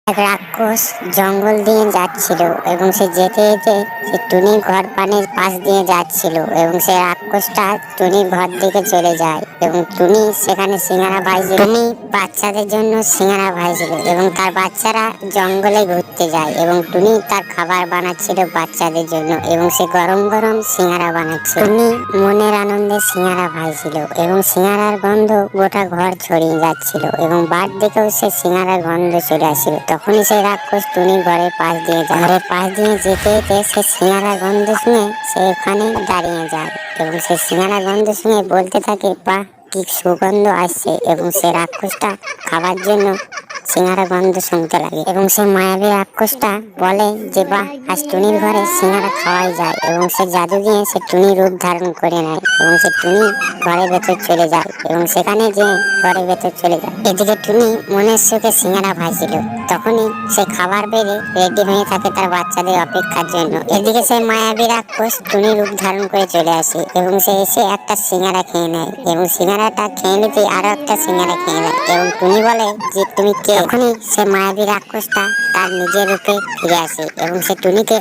এক রাক্ষস জঙ্গল দিয়ে যাচ্ছিল এবং সে যেতে যেতে সে টুনির ঘর পানের পাশ দিয়ে যাচ্ছিল এবং সে রাক্ষসটা টুনির ঘর দিকে চলে যায় এবং টুনি সেখানে সিঙ্গারা ভাজছিল। টুনি বাচ্চাদের জন্য সিঙ্গারা ভাজছিল এবং তার বাচ্চারা জঙ্গলে ঘুরতে যায় এবং টুনি তার খাবার বানাচ্ছিল বাচ্চাদের জন্য এবং সে গরম গরম সিঙ্গারা বানাচ্ছিল। টুনি মনের আনন্দে সিঙ্গারা ভাজছিল এবং সিঙ্গারার গন্ধ গোটা ঘর ছড়িয়ে যাচ্ছিল এবং বার দিকেও সে সিঙ্গারার গন্ধ চলে আসছিল। তখনই সেই রাক্ষস টুনির ঘরের পাশ দিয়ে যায়। ঘরের পাশ দিয়ে যেতে যেতে সে সিঙ্গারার গন্ধ শুনে সে ওখানে দাঁড়িয়ে যায় এবং সে সিঙ্গারার গন্ধ শুনে বলতে থাকে, বাহ কি সুগন্ধ আসছে, এবং সে রাক্ষসটা খাবার জন্য সিঙ্গারা গন্ধ শুনতে লাগে এবং সে মায়াবী রাক্ষসটা বলে যে বাহ আজ টুনির ঘরে সিঙ্গারা খাওয়াই যায় এবং সে জাদু দিয়ে সে টুনির রূপ ধারণ করে নেয় এবং সে টুনি ঘরের ভেতর চলে যায় এবং সেখানে যে ঘরের ভেতর চলে যায়। এদিকে টুনি মনের সুখে সিঙ্গারা ভাজছিল, তখনই সে খাবার বেড়ে রেডি হয়ে থাকে তার বাচ্চাদের অপেক্ষার জন্য। এদিকে সে মায়াবী রাক্ষস টুনির রূপ ধারণ করে চলে আসে এবং সে এসে একটা সিঙ্গারা খেয়ে নেয় এবং সিঙ্গারাটা খেয়ে নিতে আরো একটা সিঙ্গারা খেয়ে নেয় এবং টুনি বলে যে তুমি কে। তখনই সে মায়াবী রাক্ষসটা তার নিজের রূপে ফিরে আসে এবং সে টুনিকে